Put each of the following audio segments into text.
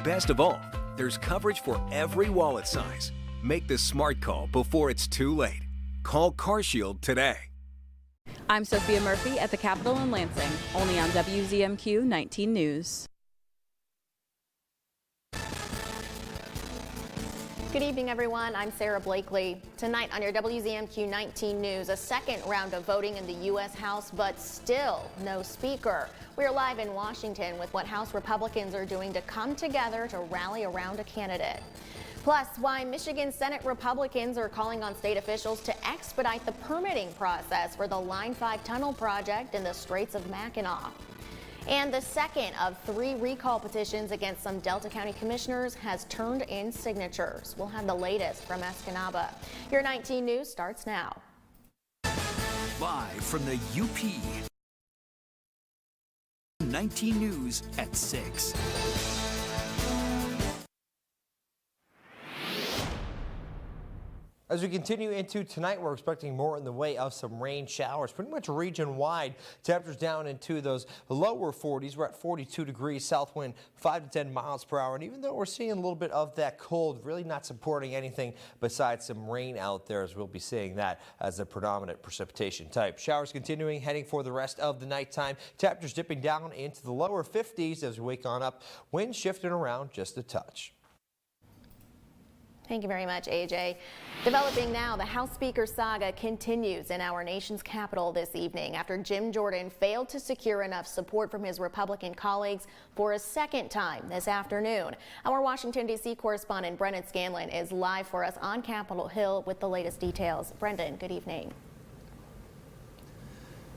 Best of all, there's coverage for every wallet size. Make the smart call before it's too late. Call CarShield today. I'm Sophia Murphy at the Capitol in Lansing, only on WZMQ 19 News. Good evening, everyone. I'm Sarah Blakely. Tonight on your WZMQ 19 News, a second round of voting in the U.S. House, but still no speaker. We're live in Washington with what House Republicans are doing to come together to rally around a candidate. Plus, why Michigan Senate Republicans are calling on state officials to expedite the permitting process for the Line 5 tunnel project in the Straits of Mackinac. And the second of 3 recall petitions against some Delta County commissioners has turned in signatures. We'll have the latest from Escanaba. Your 19 News starts now. Live from the UP. 19 News at 6. As we continue into tonight, we're expecting more in the way of some rain showers, pretty much region-wide. Temperatures down into those lower 40s. We're at 42 degrees, south wind 5 to 10 miles per hour. And even though we're seeing a little bit of that cold, really not supporting anything besides some rain out there, as we'll be seeing that as the predominant precipitation type. Showers continuing, heading for the rest of the nighttime. Temperatures dipping down into the lower 50s as we wake on up. Wind shifting around just a touch. Thank you very much, AJ. Developing now, the House Speaker saga continues in our nation's capital this evening after Jim Jordan failed to secure enough support from his Republican colleagues for a second time this afternoon. Our Washington, D.C. correspondent Brendan Scanlon is live for us on Capitol Hill with the latest details. Brendan, good evening.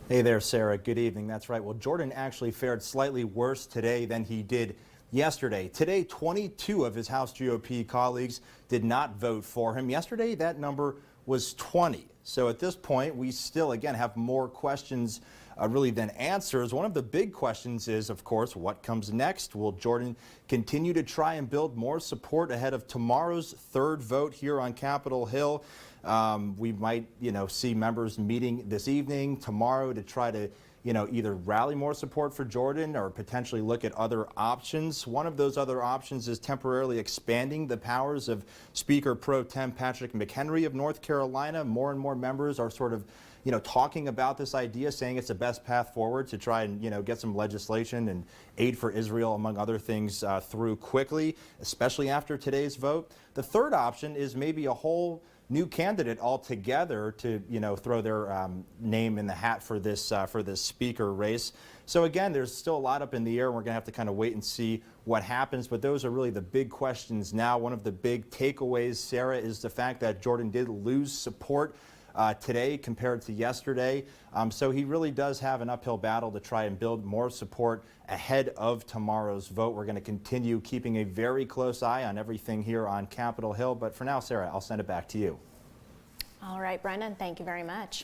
Hey there, Sarah. Good evening. That's right. Well, Jordan actually fared slightly worse today than he did yesterday. Today, 22 of his House GOP colleagues did not vote for him. Yesterday, that number was 20. So at this point, we still, again, have more questions really than answers. One of the big questions is, of course, what comes next? Will Jordan continue to try and build more support ahead of tomorrow's third vote here on Capitol Hill? We might, see members meeting this evening, tomorrow, to try to either rally more support for Jordan or potentially look at other options. One of those other options is temporarily expanding the powers of Speaker Pro Tem Patrick McHenry of North Carolina. More and more members are sort of, talking about this idea, saying it's the best path forward to try and, get some legislation and aid for Israel, among other things, through quickly, especially after today's vote. The third option is maybe a whole new candidate altogether to, throw their name in the hat for this speaker race. So again, there's still a lot up in the air. We're going to have to kind of wait and see what happens. But those are really the big questions now. One of the big takeaways, Sarah, is the fact that Jordan did lose support today compared to yesterday. So he really does have an uphill battle to try and build more support ahead of tomorrow's vote. We're going to continue keeping a very close eye on everything here on Capitol Hill. But for now, Sarah, I'll send it back to you. All right, Brendan, thank you very much.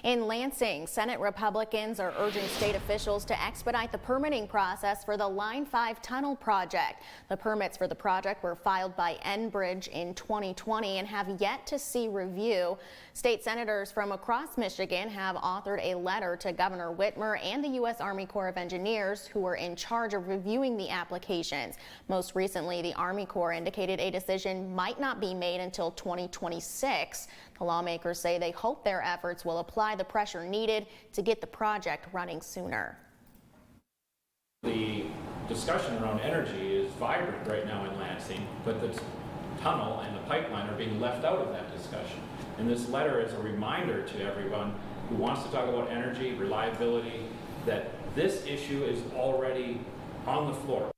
In Lansing, Senate Republicans are urging state officials to expedite the permitting process for the Line 5 tunnel project. The permits for the project were filed by Enbridge in 2020 and have yet to see review. State senators from across Michigan have authored a letter to Governor Whitmer and the U.S. Army Corps of Engineers, who are in charge of reviewing the applications. Most recently, the Army Corps indicated a decision might not be made until 2026. The lawmakers say they hope their efforts will apply the pressure needed to get the project running sooner. The discussion around energy is vibrant right now in Lansing, but the tunnel and the pipeline are being left out of that discussion. And this letter is a reminder to everyone who wants to talk about energy, reliability, that this issue is already on the floor.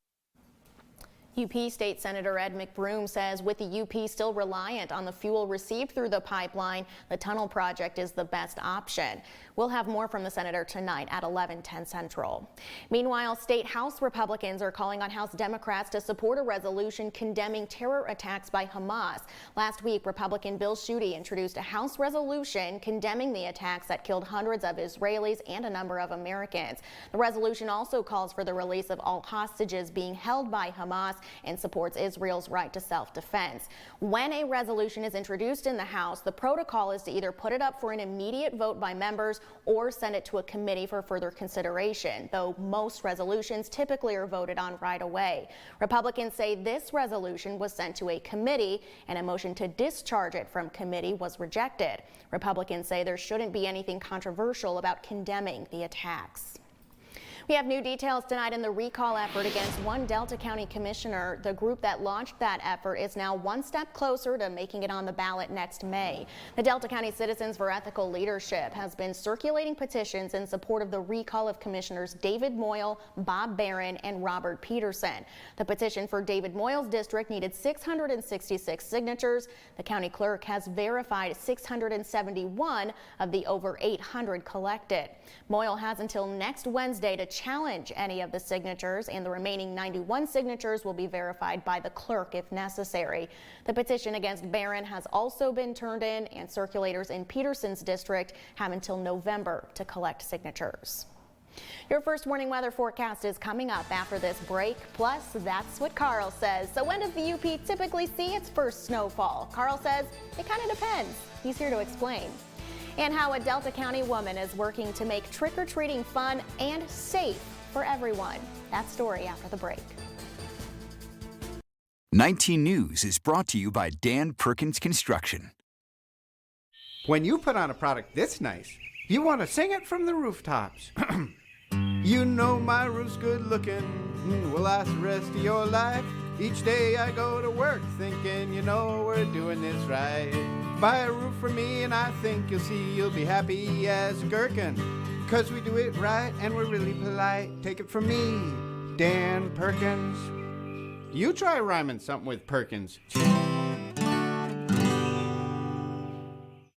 UP State Senator Ed McBroom says with the UP still reliant on the fuel received through the pipeline, the tunnel project is the best option. We'll have more from the senator tonight at 11:10 Central. Meanwhile, state House Republicans are calling on House Democrats to support a resolution condemning terror attacks by Hamas. Last week, Republican Bill Schuette introduced a House resolution condemning the attacks that killed hundreds of Israelis and a number of Americans. The resolution also calls for the release of all hostages being held by Hamas and supports Israel's right to self-defense. When a resolution is introduced in the House, the protocol is to either put it up for an immediate vote by members or send it to a committee for further consideration, though most resolutions typically are voted on right away. Republicans say this resolution was sent to a committee and a motion to discharge it from committee was rejected. Republicans say there shouldn't be anything controversial about condemning the attacks. We have new details tonight in the recall effort against one Delta County commissioner. The group that launched that effort is now one step closer to making it on the ballot next May. The Delta County Citizens for Ethical Leadership has been circulating petitions in support of the recall of Commissioners David Moyle, Bob Barron, and Robert Peterson. The petition for David Moyle's district needed 666 signatures. The county clerk has verified 671 of the over 800 collected. Moyle has until next Wednesday to challenge any of the signatures, and the remaining 91 signatures will be verified by the clerk if necessary. The petition against Barron has also been turned in, and circulators in Peterson's district have until November to collect signatures. Your first warning weather forecast is coming up after this break. Plus, that's what Carl says. So when does the UP typically see its first snowfall? Carl says it kind of depends. He's here to explain. And how a Delta County woman is working to make trick-or-treating fun and safe for everyone. That story after the break. 19 News is brought to you by Dan Perkins Construction. When you put on a product this nice, you want to sing it from the rooftops. You know my roof's good looking, will last the rest of your life. Each day I go to work thinking, you know we're doing this right. Buy a roof for me and I think you'll see you'll be happy as a gherkin. 'Cause we do it right and we're really polite. Take it from me, Dan Perkins. You try rhyming something with Perkins.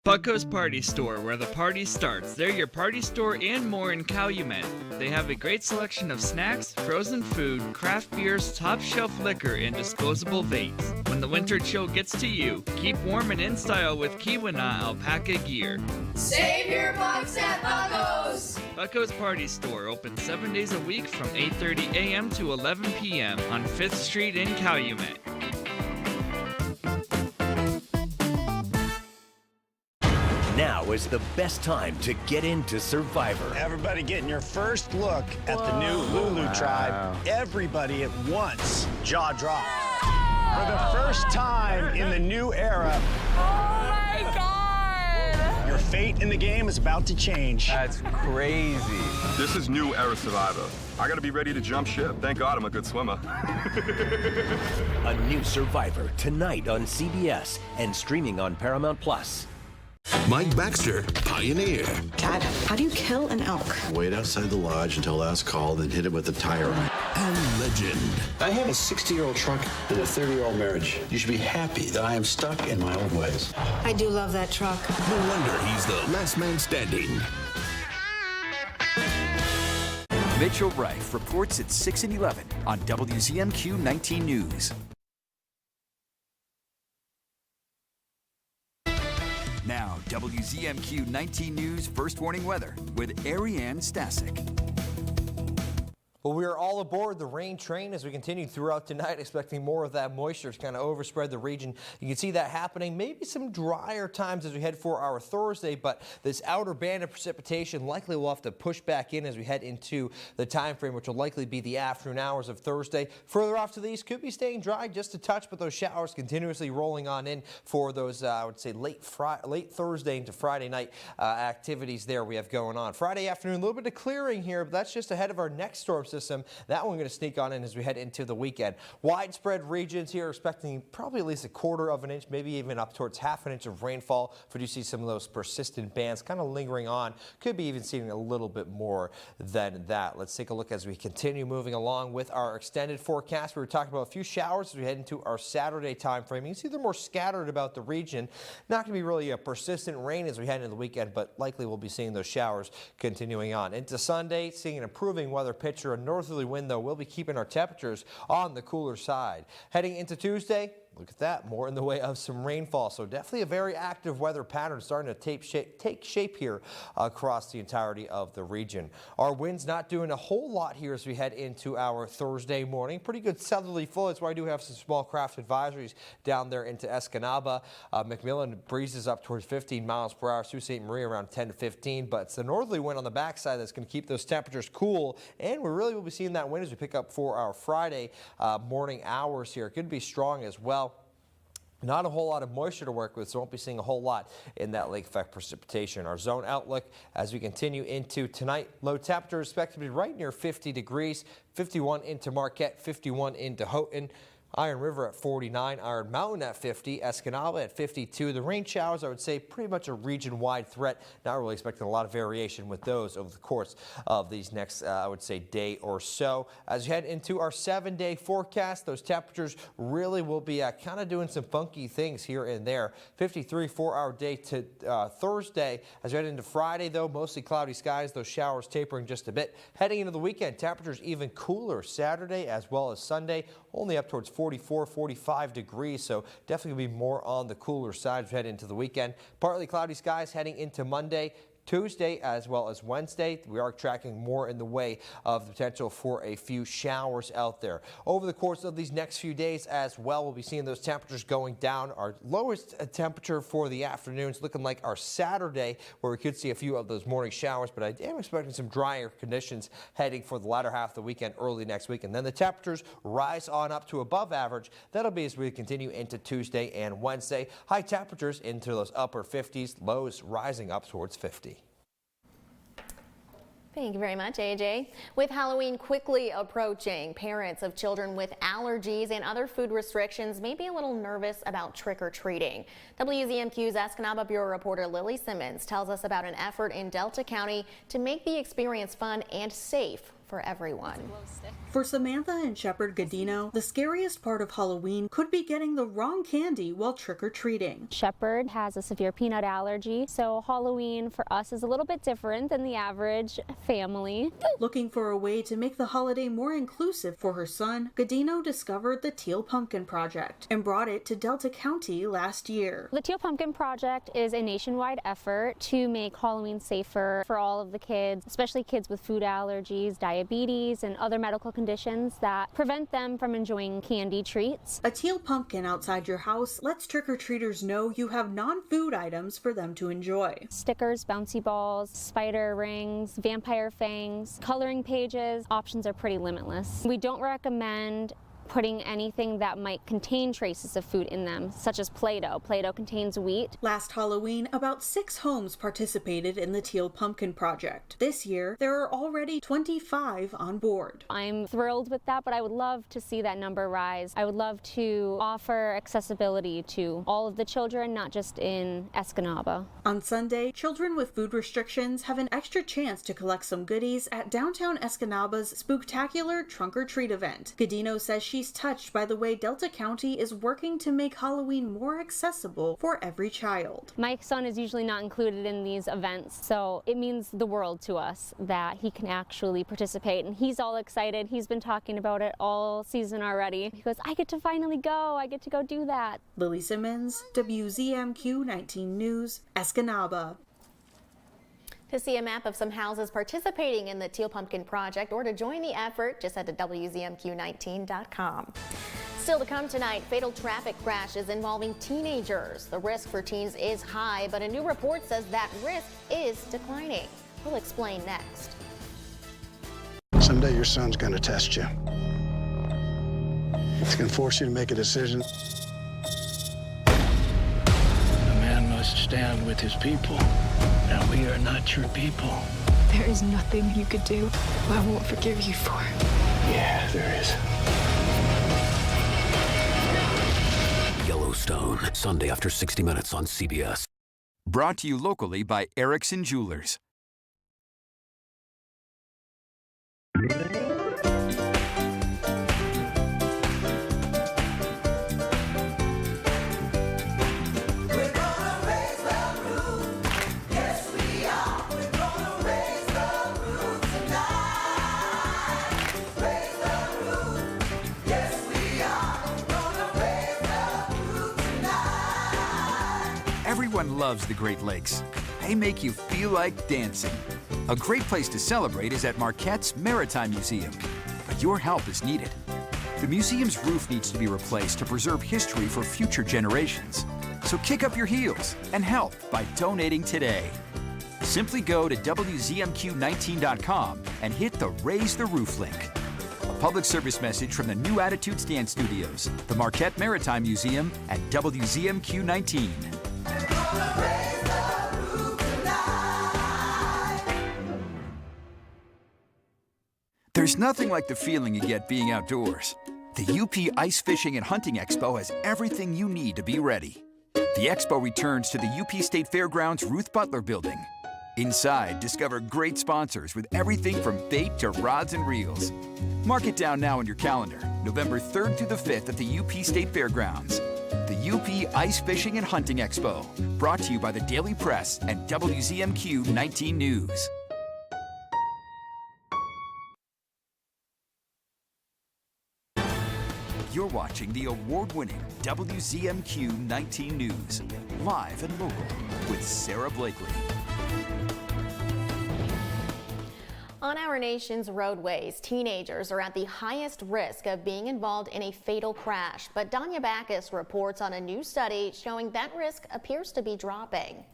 Bucko's Party Store, where the party starts. They're your party store and more in Calumet. They have a great selection of snacks, frozen food, craft beers, top shelf liquor, and disposable vapes. When the winter chill gets to you, keep warm and in style with Keweenaw alpaca gear. Save your bucks at Bucko's! Bucko's Party Store, open 7 days a week from 8:30 a.m. to 11 p.m. on 5th Street in Calumet. Now is the best time to get into Survivor. Everybody getting your first look at the new Lulu tribe. Everybody at once. Jaw drop. For the first time in the new era. Oh my God! Your fate in the game is about to change. That's crazy. This is new era Survivor. I gotta be ready to jump ship. Thank God I'm a good swimmer. A new Survivor tonight on CBS and streaming on Paramount Plus. Mike Baxter, Pioneer. Dad, how do you kill an elk? Wait outside the lodge until last call, then hit it with a tire iron. And Legend. I have a 60-year-old truck and a 30-year-old marriage. You should be happy that I am stuck in my old ways. I do love that truck. No wonder he's the last man standing. Mitchell Reif reports at 6 and 11 on WZMQ 19 News. Now, WZMQ 19 News First Warning Weather with Ariane Stasic. Well, we are all aboard the rain train as we continue throughout tonight, expecting more of that moisture to kind of overspread the region. You can see that happening, maybe some drier times as we head for our Thursday, but this outer band of precipitation likely will have to push back in as we head into the time frame, which will likely be the afternoon hours of Thursday. Further off to the east, could be staying dry just a touch, but those showers continuously rolling on in for those, I would say, late Thursday into Friday night activities there we have going on. Friday afternoon, a little bit of clearing here, but that's just ahead of our next storm system. That one going to sneak on in as we head into the weekend. Widespread regions here expecting probably at least 1/4 of an inch, maybe even up towards 1/2 inch of rainfall. If we do see some of those persistent bands kind of lingering on, could be even seeing a little bit more than that. Let's take a look as we continue moving along with our extended forecast. We were talking about a few showers as we head into our Saturday time frame. You can see they're more scattered about the region. Not going to be really a persistent rain as we head into the weekend, but likely we'll be seeing those showers continuing on. Into Sunday, seeing an improving weather picture. A northerly wind, though, will be keeping our temperatures on the cooler side. Heading into Tuesday, Look at that, more in the way of some rainfall. So definitely a very active weather pattern starting to take shape here across the entirety of the region. Our winds not doing a whole lot here as we head into our Thursday morning. Pretty good southerly flow. That's why I do have some small craft advisories down there into Escanaba. McMillan breezes up towards 15 miles per hour. Sault Ste. Marie around 10 to 15. But it's the northerly wind on the backside that's going to keep those temperatures cool. And we really will be seeing that wind as we pick up for our Friday morning hours here. It could be strong as well. Not a whole lot of moisture to work with, so won't be seeing a whole lot in that lake effect precipitation. Our zone outlook as we continue into tonight, low temperature expected to be right near 50 degrees, 51 into Marquette, 51 into Houghton. Iron River at 49, Iron Mountain at 50, Escanaba at 52. The rain showers, I would say, pretty much a region-wide threat. Not really expecting a lot of variation with those over the course of these next, I would say, day or so. As we head into our 7-day forecast, those temperatures really will be kind of doing some funky things here and there. 53 4-hour day to Thursday. As we head into Friday, though, mostly cloudy skies, those showers tapering just a bit. Heading into the weekend, temperatures even cooler Saturday as well as Sunday, only up towards 44, 45 degrees, so definitely going to be more on the cooler side as we head into the weekend. Partly cloudy skies heading into Monday. Tuesday as well as Wednesday, we are tracking more in the way of the potential for a few showers out there. Over the course of these next few days as well, we'll be seeing those temperatures going down. Our lowest temperature for the afternoons looking like our Saturday, where we could see a few of those morning showers, but I am expecting some drier conditions heading for the latter half of the weekend, early next week. And then the temperatures rise on up to above average. That'll be as we continue into Tuesday and Wednesday. High temperatures into those upper 50s, lows rising up towards 50. Thank you very much, AJ. With Halloween quickly approaching, parents of children with allergies and other food restrictions may be a little nervous about trick-or-treating. WZMQ's Escanaba Bureau reporter Lily Simmons tells us about an effort in Delta County to make the experience fun and safe for everyone. For Samantha and Shepherd Godino, the scariest part of Halloween could be getting the wrong candy while trick-or-treating. Shepherd has a severe peanut allergy, so Halloween for us is a little bit different than the average family. Looking for a way to make the holiday more inclusive for her son, Godino discovered the Teal Pumpkin Project and brought it to Delta County last year. The Teal Pumpkin Project is a nationwide effort to make Halloween safer for all of the kids, especially kids with food allergies, diabetes, and other medical conditions that prevent them from enjoying candy treats. A teal pumpkin outside your house lets trick-or-treaters know you have non-food items for them to enjoy. Stickers, bouncy balls, spider rings, vampire fangs, coloring pages, options are pretty limitless. We don't recommend putting anything that might contain traces of food in them, such as Play-Doh. Play-Doh contains wheat. Last Halloween, about 6 homes participated in the Teal Pumpkin Project. This year, there are already 25 on board. I'm thrilled with that, but I would love to see that number rise. I would love to offer accessibility to all of the children, not just in Escanaba. On Sunday, children with food restrictions have an extra chance to collect some goodies at downtown Escanaba's Spooktacular Trunk or Treat event. Godino says she's touched by the way Delta County is working to make Halloween more accessible for every child. My son is usually not included in these events, so it means the world to us that he can actually participate, and he's all excited. He's been talking about it all season already. He goes, I get to finally go. I get to go do that. Lily Simmons, WZMQ 19 News, Escanaba. To see a map of some houses participating in the Teal Pumpkin Project or to join the effort, just head to WZMQ19.com. Still to come tonight, fatal traffic crashes involving teenagers. The risk for teens is high, but a new report says that risk is declining. We'll explain next. Someday your son's going to test you. It's going to force you to make a decision. A man must stand with his people. Now we are not your people. There is nothing you could do I won't forgive you for. Yeah, there is. Yellowstone, Sunday after 60 Minutes on CBS. Brought to you locally by Erickson Jewelers. Everyone loves the Great Lakes. They make you feel like dancing. A great place to celebrate is at Marquette's Maritime Museum, but your help is needed. The museum's roof needs to be replaced to preserve history for future generations. So kick up your heels and help by donating today. Simply go to WZMQ19.com and hit the Raise the Roof link. A public service message from the New Attitudes Dance Studios, the Marquette Maritime Museum, and WZMQ 19. There's nothing like the feeling you get being outdoors. The UP Ice Fishing and Hunting Expo has everything you need to be ready. The expo returns to the UP State Fairgrounds Ruth Butler Building. Inside, discover great sponsors with everything from bait to rods and reels. Mark it down now on your calendar, November 3rd through the 5th at the UP State Fairgrounds. The UP Ice Fishing and Hunting Expo, brought to you by the Daily Press and WZMQ 19 News. You're watching the award-winning WZMQ 19 News, live and local, with Sarah Blakely. On our nation's roadways, teenagers are at the highest risk of being involved in a fatal crash. But Danya Backus reports on a new study showing that risk appears to be dropping.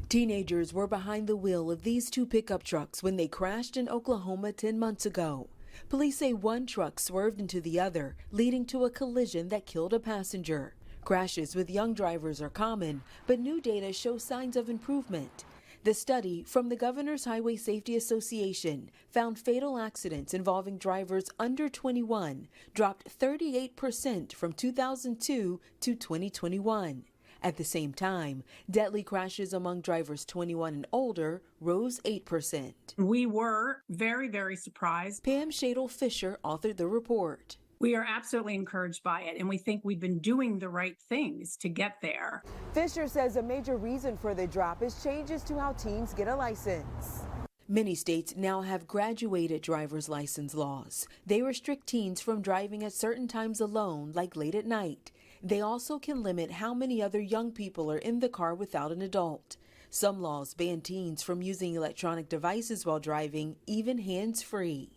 Teenagers were behind the wheel of these two pickup trucks when they crashed in Oklahoma 10 months ago. Police say one truck swerved into the other, leading to a collision that killed a passenger. Crashes with young drivers are common, but new data shows signs of improvement. The study from the Governor's Highway Safety Association found fatal accidents involving drivers under 21 dropped 38% from 2002 to 2021. At the same time, deadly crashes among drivers 21 and older rose 8%. We were very, very surprised. Pam Shadle-Fisher authored the report. We are absolutely encouraged by it, and we think we've been doing the right things to get there. Fisher says a major reason for the drop is changes to how teens get a license. Many states now have graduated driver's license laws. They restrict teens from driving at certain times alone, like late at night. They also can limit how many other young people are in the car without an adult. Some laws ban teens from using electronic devices while driving, even hands-free.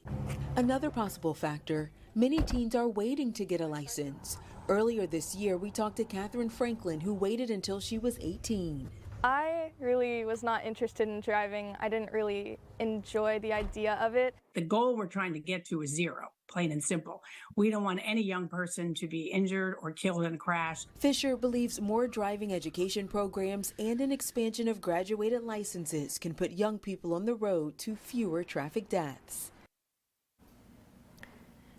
Another possible factor, many teens are waiting to get a license. Earlier this year, we talked to Catherine Franklin, who waited until she was 18. I really was not interested in driving. I didn't really enjoy the idea of it. The goal we're trying to get to is zero, plain and simple. We don't want any young person to be injured or killed in a crash. Fisher believes more driving education programs and an expansion of graduated licenses can put young people on the road to fewer traffic deaths.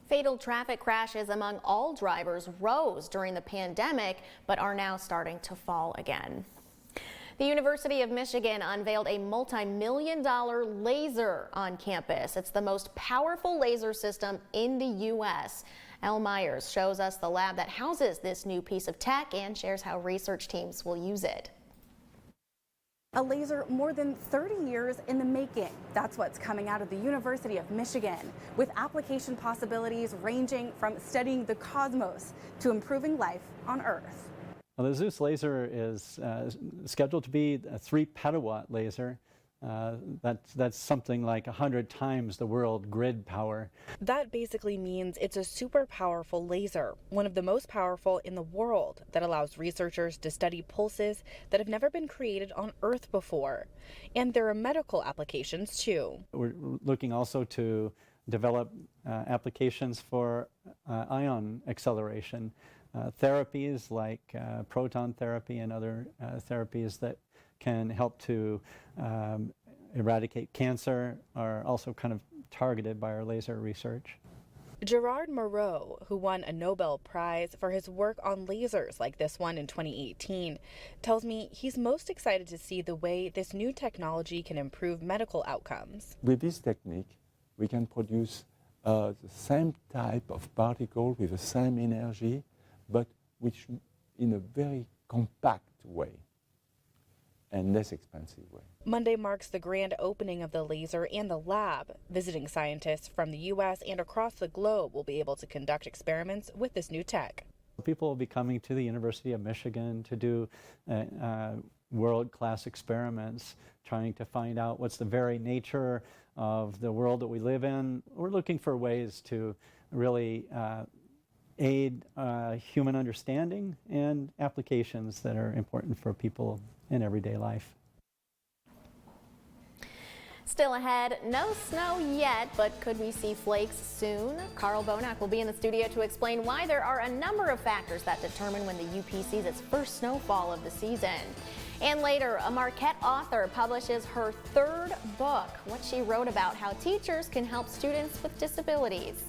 Fatal traffic crashes among all drivers rose during the pandemic, but are now starting to fall again. The University of Michigan unveiled a multi-million-dollar laser on campus. It's the most powerful laser system in the U.S. Elle Myers shows us the lab that houses this new piece of tech and shares how research teams will use it. A laser more than 30 years in the making. That's what's coming out of the University of Michigan, with application possibilities ranging from studying the cosmos to improving life on Earth. Well, the Zeus laser is scheduled to be a 3 petawatt laser. That's something like 100 times the world grid power. That basically means it's a super powerful laser, one of the most powerful in the world, that allows researchers to study pulses that have never been created on Earth before. And there are medical applications too. We're looking also to develop applications for ion acceleration. Therapies like proton therapy and other therapies that can help to eradicate cancer are also kind of targeted by our laser research. Gerard Moreau, who won a Nobel Prize for his work on lasers like this one in 2018, tells me he's most excited to see the way this new technology can improve medical outcomes. With this technique, we can produce the same type of particle with the same energy, but which in a very compact way and less expensive way. Monday marks the grand opening of the laser and the lab. Visiting scientists from the U.S. and across the globe will be able to conduct experiments with this new tech. people will be coming to the University of Michigan to do world-class experiments, trying to find out what's the very nature of the world that we live in. We're looking for ways to really aid human understanding and applications that are important for people in everyday life. Still ahead, no snow yet, but could we see flakes soon? Carl Bonak will be in the studio to explain why there are a number of factors that determine when the UP sees its first snowfall of the season. And later, a Marquette author publishes her third book, what she wrote about how teachers can help students with disabilities.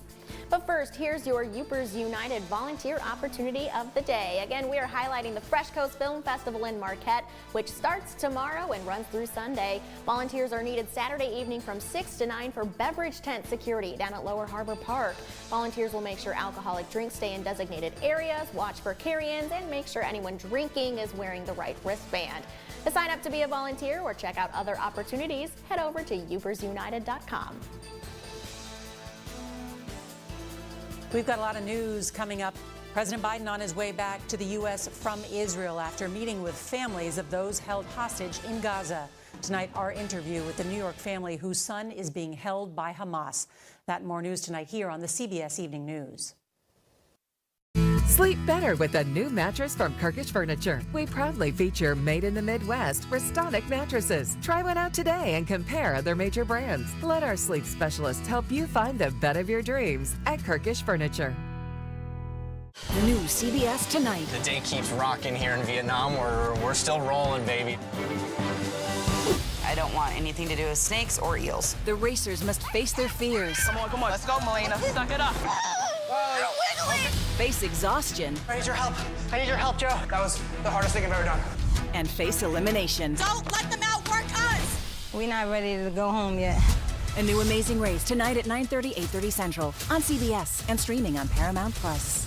But first, here's your Upers United volunteer opportunity of the day. Again, we are highlighting the Fresh Coast Film Festival in Marquette, which starts tomorrow and runs through Sunday. Volunteers are needed Saturday evening from 6 to 9 for beverage tent security down at Lower Harbor Park. Volunteers will make sure alcoholic drinks stay in designated areas, watch for carry-ins, and make sure anyone drinking is wearing the right wristband. To sign up to be a volunteer or check out other opportunities, head over to upersunited.com. We've got a lot of news coming up. President Biden on his way back to the U.S. from Israel after meeting with families of those held hostage in Gaza. Tonight, our interview with the New York family whose son is being held by Hamas. That and more news tonight here on the CBS Evening News. Sleep better with a new mattress from Kirkish Furniture. We proudly feature made in the Midwest Restonic mattresses. Try one out today and compare other major brands. Let our sleep specialists help you find the bed of your dreams at Kirkish Furniture. The new CBS Tonight. The day keeps rocking here in Vietnam. We're still rolling, baby. I don't want anything to do with snakes or eels. The racers must face their fears. Come on. Let's go, Melina. Suck it up. Face exhaustion. I need your help, Joe. That was the hardest thing I've ever done. And face elimination. Don't let them outwork us! We're not ready to go home yet. A new Amazing Race tonight at 9:30, 8:30 Central on CBS and streaming on Paramount Plus.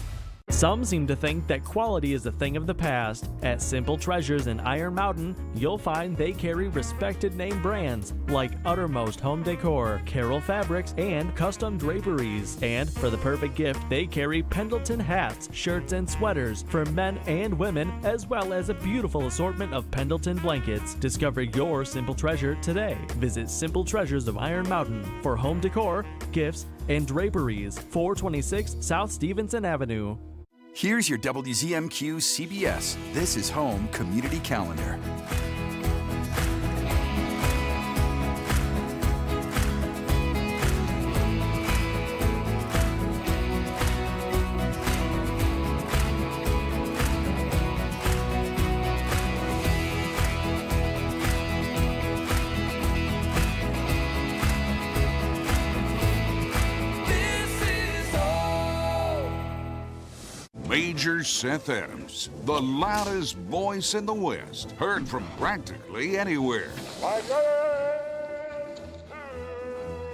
Some seem to think that quality is a thing of the past. At Simple Treasures in Iron Mountain, you'll find they carry respected name brands like Uttermost Home Decor, Carroll Fabrics, and Custom Draperies. And for the perfect gift, they carry Pendleton hats, shirts, and sweaters for men and women, as well as a beautiful assortment of Pendleton blankets. Discover your Simple Treasure today. Visit Simple Treasures of Iron Mountain for home decor, gifts, and draperies. 426 South Stevenson Avenue. Here's your WZMQ CBS This is Home Community Calendar. Major Seth Adams, the loudest voice in the West, heard from practically anywhere.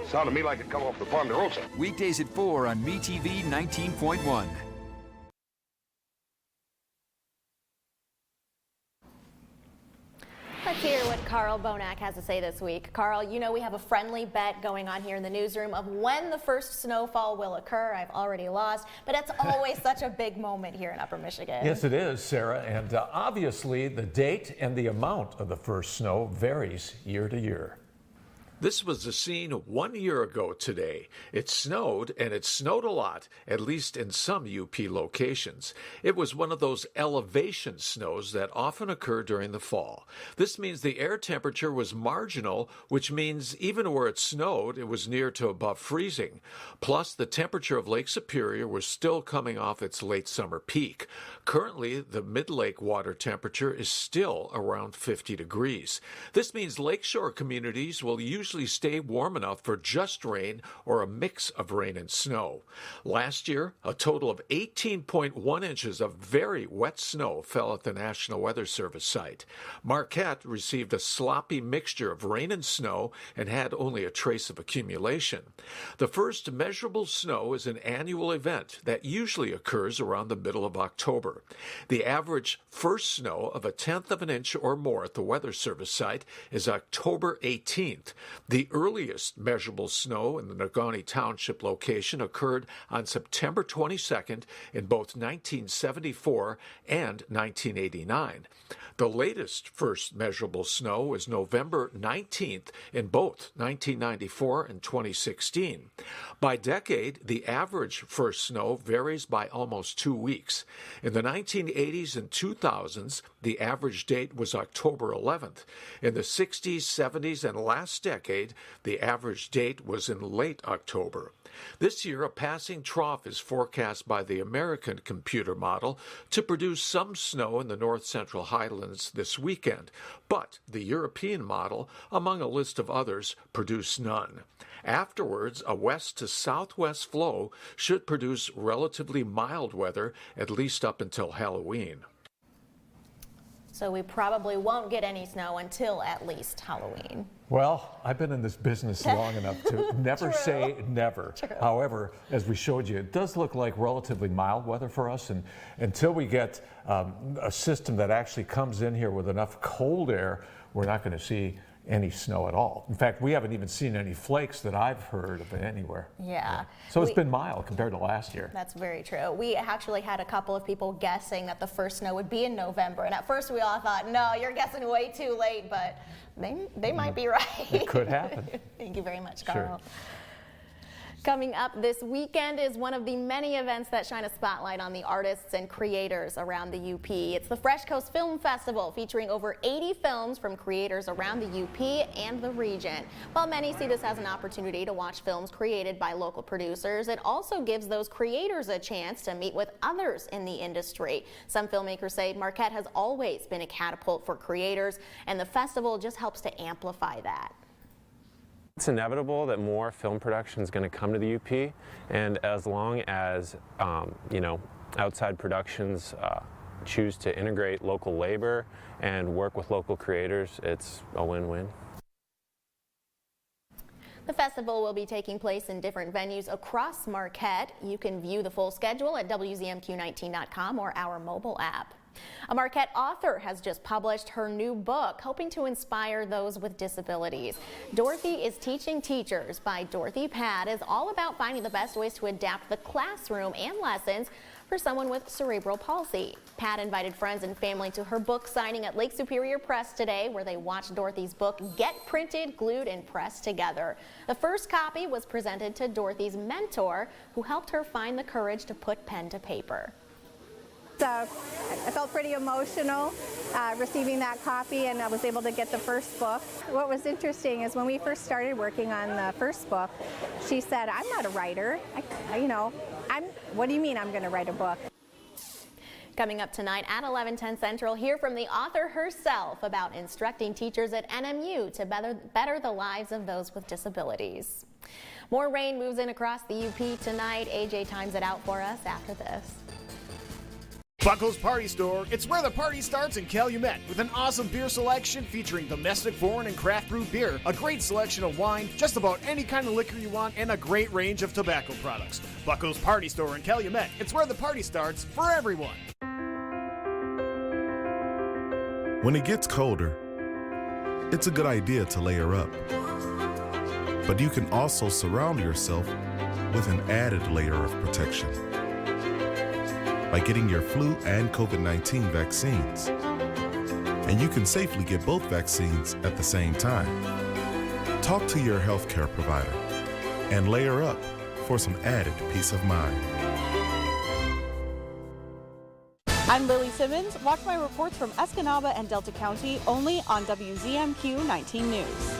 Sounded to me like it come off the Ponderosa. Weekdays at 4 on MeTV 19.1. Let's hear what Carl Bonak has to say this week. Carl, you know we have a friendly bet going on here in the newsroom of when the first snowfall will occur. I've already lost, but it's always such a big moment here in Upper Michigan. Yes, it is, Sarah, and obviously the date and the amount of the first snow varies year to year. This was the scene 1 year ago today. It snowed, and it snowed a lot, at least in some UP locations. It was one of those elevation snows that often occur during the fall. This means the air temperature was marginal, which means even where it snowed, it was near to above freezing. Plus, the temperature of Lake Superior was still coming off its late summer peak. Currently, the mid-lake water temperature is still around 50 degrees. This means lakeshore communities will usually stay warm enough for just rain or a mix of rain and snow. Last year, a total of 18.1 inches of very wet snow fell at the National Weather Service site. Marquette received a sloppy mixture of rain and snow and had only a trace of accumulation. The first measurable snow is an annual event that usually occurs around the middle of October. The average first snow of 1/10 of an inch or more at the Weather Service site is October 18th. The earliest measurable snow in the Negaunee Township location occurred on September 22nd in both 1974 and 1989. The latest first measurable snow was November 19th in both 1994 and 2016. By decade, the average first snow varies by almost 2 weeks. In the 1980s and 2000s, the average date was October 11th. In the 60s, 70s, and last decade, the average date was in late October. This year, a passing trough is forecast by the American computer model to produce some snow in the north central highlands this weekend, but the European model, among a list of others, produced none. Afterwards, a west to southwest flow should produce relatively mild weather, at least up until Halloween. So we probably won't get any snow until at least Halloween. Well, I've been in this business long enough to never say never. True. However, as we showed you, it does look like relatively mild weather for us. And until we get a system that actually comes in here with enough cold air, we're not going to see any snow at all. In fact, we haven't even seen any flakes that I've heard of anywhere. Yeah. So it's been mild compared to last year. That's very true. We actually had a couple of people guessing that the first snow would be in November. And at first we all thought, no, you're guessing way too late, but they might be right. It could happen. Thank you very much, Carl. Sure. Coming up this weekend is one of the many events that shine a spotlight on the artists and creators around the UP. It's the Fresh Coast Film Festival, featuring over 80 films from creators around the UP and the region. While many see this as an opportunity to watch films created by local producers, it also gives those creators a chance to meet with others in the industry. Some filmmakers say Marquette has always been a catapult for creators, and the festival just helps to amplify that. It's inevitable that more film production is going to come to the UP, and as long as outside productions choose to integrate local labor and work with local creators, it's a win-win. The festival will be taking place in different venues across Marquette. You can view the full schedule at WZMQ19.com or our mobile app. A Marquette author has just published her new book, hoping to inspire those with disabilities. Dorothy is Teaching Teachers by Dorothy Pad is all about finding the best ways to adapt the classroom and lessons for someone with cerebral palsy. Pat invited friends and family to her book signing at Lake Superior Press today, where they watched Dorothy's book get printed, glued, and pressed together. The first copy was presented to Dorothy's mentor, who helped her find the courage to put pen to paper. I felt pretty emotional receiving that copy, and I was able to get the first book. What was interesting is when we first started working on the first book, she said, "I'm not a writer. What do you mean I'm going to write a book?" Coming up tonight at 11:10 Central, hear from the author herself about instructing teachers at NMU to better the lives of those with disabilities. More rain moves in across the UP tonight. AJ times it out for us after this. Buckles Party Store, it's where the party starts in Calumet, with an awesome beer selection featuring domestic, foreign, and craft brew beer, a great selection of wine, just about any kind of liquor you want, and a great range of tobacco products. Buckles Party Store in Calumet, it's where the party starts for everyone. When it gets colder, it's a good idea to layer up. But you can also surround yourself with an added layer of protection by getting your flu and COVID-19 vaccines. And you can safely get both vaccines at the same time. Talk to your healthcare provider and layer up for some added peace of mind. I'm Lily Simmons. Watch my reports from Escanaba and Delta County only on WZMQ 19 News.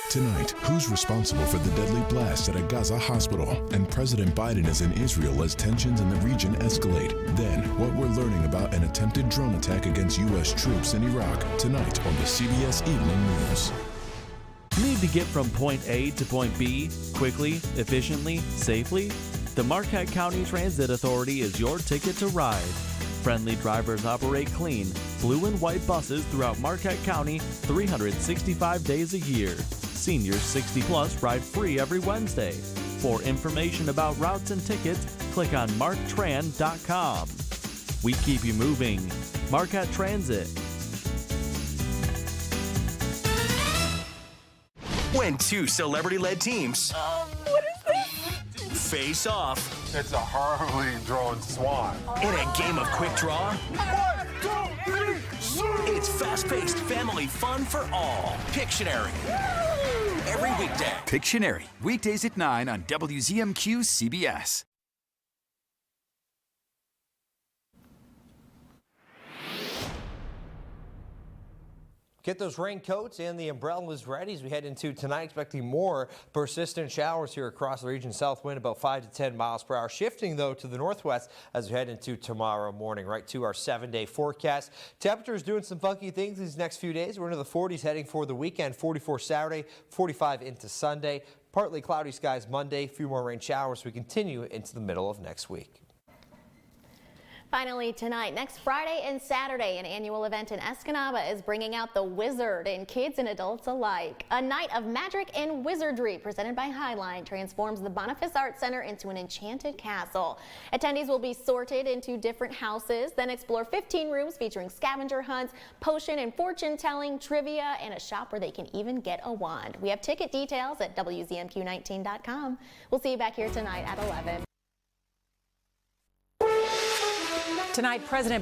Tonight, who's responsible for the deadly blast at a Gaza hospital? And President Biden is in Israel as tensions in the region escalate. Then, what we're learning about an attempted drone attack against U.S. troops in Iraq. Tonight on the CBS Evening News. Need to get from point A to point B quickly, efficiently, safely? The Marquette County Transit Authority is your ticket to ride. Friendly drivers operate clean, blue and white buses throughout Marquette County 365 days a year. Seniors 60 plus ride free every Wednesday. For information about routes and tickets, click on marktran.com. We keep you moving. Marquette Transit. when two celebrity-led teams What is this? face off. It's a horribly drawn swan. In a game of quick draw. 1, 2, 3, shoot! It's fast-paced family fun for all. Pictionary. Every weekday. Pictionary, weekdays at 9 on WZMQ CBS. Get those raincoats and the umbrellas ready as we head into tonight, expecting more persistent showers here across the region. South wind about 5 to 10 miles per hour, shifting though to the northwest as we head into tomorrow morning, right to our 7-day forecast. Temperatures doing some funky things these next few days. We're into the 40s heading for the weekend, 44 Saturday, 45 into Sunday. Partly cloudy skies Monday, a few more rain showers. We continue into the middle of next week. Finally tonight, next Friday and Saturday, an annual event in Escanaba is bringing out the Wizard in kids and adults alike. A night of magic and wizardry presented by Highline transforms the Boniface Art Center into an enchanted castle. Attendees will be sorted into different houses, then explore 15 rooms featuring scavenger hunts, potion and fortune telling, trivia, and a shop where they can even get a wand. We have ticket details at WZMQ19.com. We'll see you back here tonight at 11. Tonight, President